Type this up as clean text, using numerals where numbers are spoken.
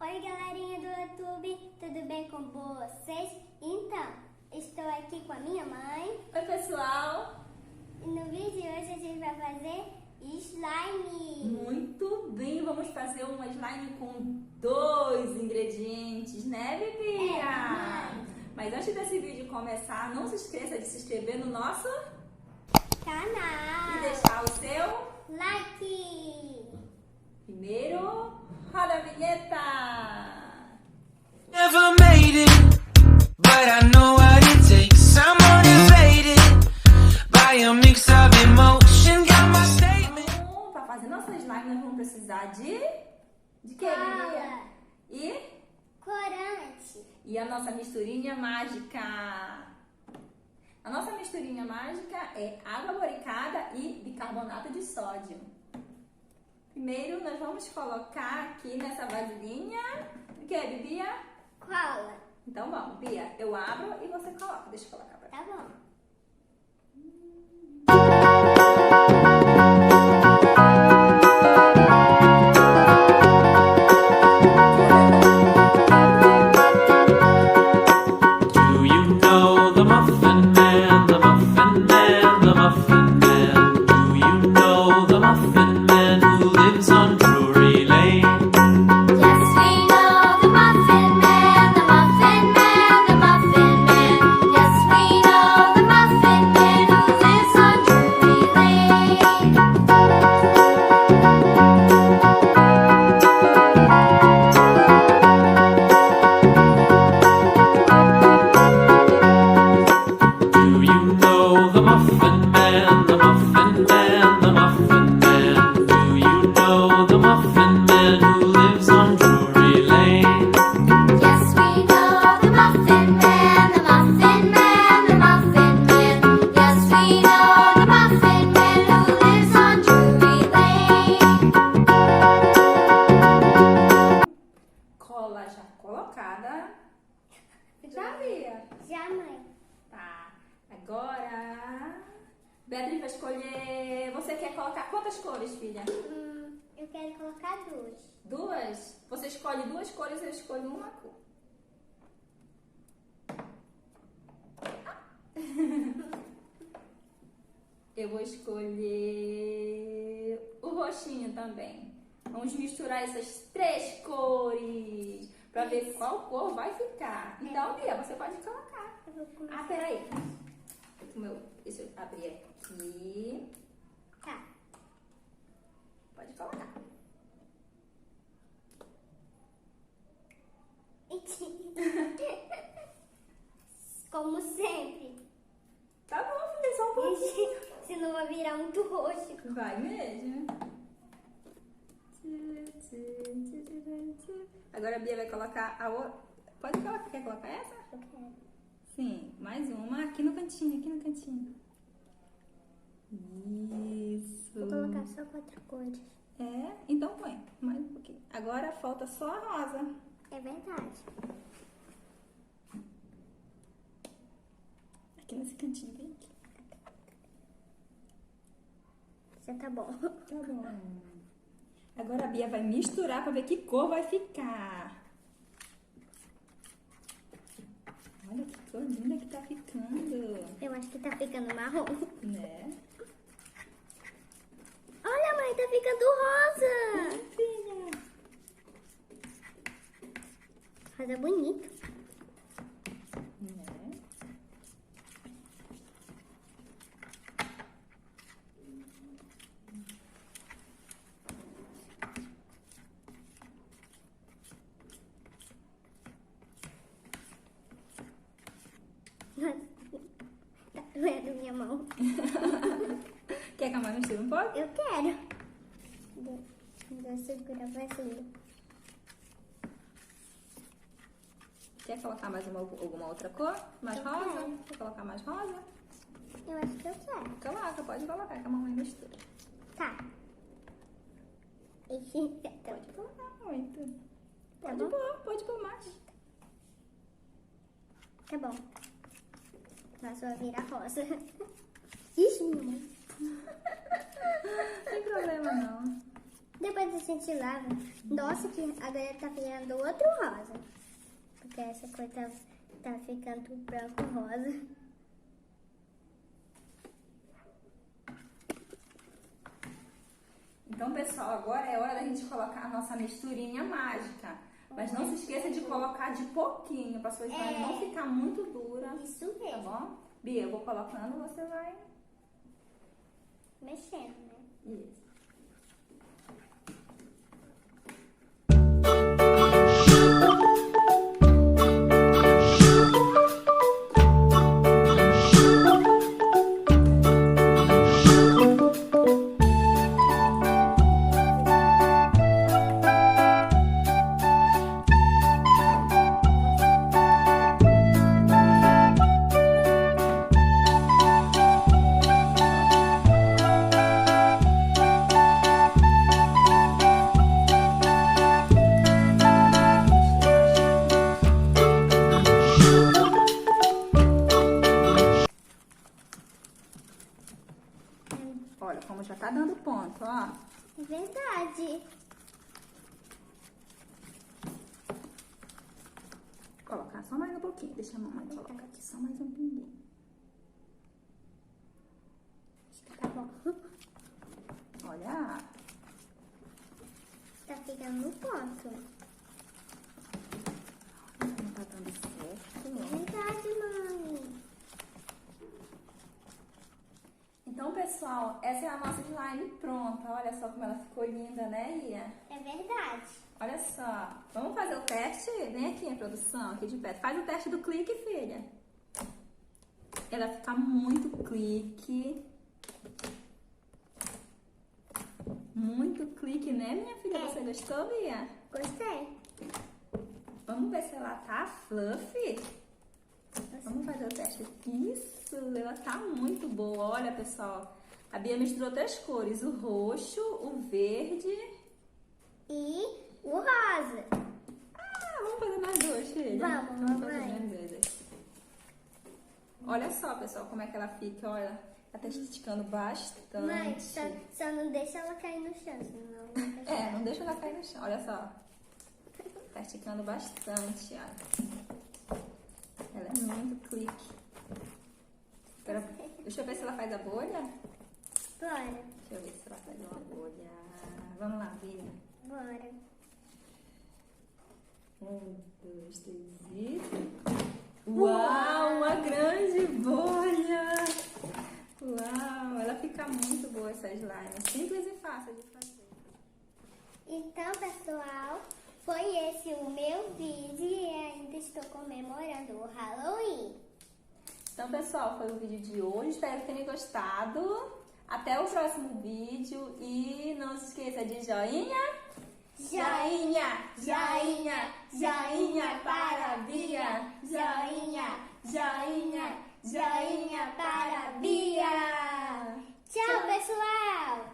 Oi, galerinha do YouTube, tudo bem com vocês? Então, estou aqui com a minha mãe. Oi, pessoal! E no vídeo de hoje a gente vai fazer slime. Muito bem, vamos fazer uma slime com 2 ingredientes, né, Bibia? Mas antes desse vídeo começar, não se esqueça de se inscrever no nosso Canal e deixar o seu like. Primeiro, roda a vinheta! Never made it, but I know what it takes. I'm motivated by a mix of emotion. Got my statement. Então, para fazer nossa slime, nós vamos precisar de quê, Bibia? Cola, E corante, a nossa misturinha mágica. A nossa misturinha mágica é água boricada e bicarbonato de sódio. Primeiro, nós vamos colocar aqui nessa vasilhinha. O que, Bibia? cola. Então vamos, Bia. Eu abro e você coloca. Deixa eu colocar pra cá. Tá bom. Do you know the Muffin Man, the Muffin Man, the Muffin Man? Do you know the Muffin Man who lives on Drury Lane? Yes, we know the Muffin Man, the Muffin Man, the Muffin Man. Yes, we know the Muffin Man who lives on Drury Lane. Do you know the Muffin Man, the Muffin Man, the Muffin Man? Do you know the Muffin Man who lives on Drury Lane? Yes, we know the Muffin Man, the Muffin Man, the Muffin Man. Yes, we know the Muffin Man who lives on Drury Lane. Cola já colocada. Já, Bia? Já, mãe. Tá. Agora, Beatriz vai escolher. Você quer colocar quantas cores, filha? Eu quero colocar duas. 2? Você escolhe 2 cores, eu escolho uma cor. Eu vou escolher o roxinho também. Vamos misturar essas 3 cores pra ver qual cor vai ficar. Então, Bia, você pode colocar. Eu vou começar. Ah, peraí. Deixa eu abrir aqui. Tá. Pode colocar. Como sempre. Tá bom, filha, só um pouquinho. Senão vai virar muito roxo. Vai mesmo. Agora a Bia vai colocar a outra. Pode colocar. Quer colocar essa? Eu quero. Sim, mais uma aqui no cantinho, aqui no cantinho. Isso. Vou colocar só 4 cores. É, então põe mais um pouquinho. Agora falta só a rosa. É verdade. Aqui nesse cantinho, vem aqui. Já tá bom. Tá bom. Agora a Bia vai misturar pra ver que cor vai ficar. Olha que cor linda que tá ficando, Eu acho que tá ficando marrom. né? Olha, mãe, tá ficando rosa. Filha. Rosa bonito. Né? Tá doendo minha mão. Quer que a mãe misture um pouco? Eu quero. Vou segurar a vasilha. Quer colocar mais alguma outra cor? Mais Eu rosa? quero. Quer colocar mais rosa? Eu acho que eu quero. Coloca, pode colocar, que a mamãe mistura. Tá. Pode colocar muito. Tá Pode bom? pôr, pode pôr mais. Tá bom. Nossa, vai virar rosa. Ixi, minha mãe. Não tem problema não. Depois a gente lava. Nossa, que agora tá virando outro rosa. Porque essa cor tá ficando branco rosa. Então, pessoal, agora é hora da gente colocar a nossa misturinha mágica. Mas não se esqueça de colocar de pouquinho, para sua slime não ficar muito dura. Isso Tá mesmo. bom? Bia, eu vou colocando, você vai... Mexendo, né? Isso. Olha como já tá dando ponto, ó. É verdade. Vou colocar só mais um pouquinho. Deixa a mamãe colocar aqui só mais um pinguinho. Acho que tá bom. Olha. Tá ficando no ponto. Não tá dando certo. É verdade, mãe. Então, pessoal, essa é a nossa slime pronta. Olha só como ela ficou linda, né, Ia? É verdade. Olha só. Vamos fazer o teste? Vem aqui, produção, aqui de perto. Faz o teste do clique, filha. Ela fica muito clique. Muito clique, né, minha filha? É. Você gostou, Bia? Gostei. Vamos ver se ela tá fluffy. Vamos fazer o teste. Isso, ela tá muito boa. Olha, pessoal, a Bia misturou 3 cores. O roxo, o verde. E o rosa. Ah, vamos fazer mais 2, filha. Vamos, fazer mamãe. mais 2. Olha só, pessoal, como é que ela fica. Olha, ela tá esticando bastante. Mãe, só não deixa ela cair no chão, senão... É, não deixa ela cair no chão. Olha só. Tá esticando bastante, olha. Ela é muito clique. Agora, deixa eu ver se ela faz a bolha. Bora, Deixa eu ver se ela faz uma bolha. Vamos lá, Bia. bora. 1, 2, 3 e... Uau, uma grande bolha! Uau, ela fica muito boa essa slime. Simples e fácil de fazer. Então, pessoal, foi esse o meu vídeo e ainda estou comemorando o Halloween. Então, pessoal, foi o vídeo de hoje. Espero que tenham gostado. Até o próximo vídeo. E não se esqueça de joinha. Joinha, joinha, joinha para a Bia. Joinha, joinha, joinha para a Bia. Tchau, pessoal!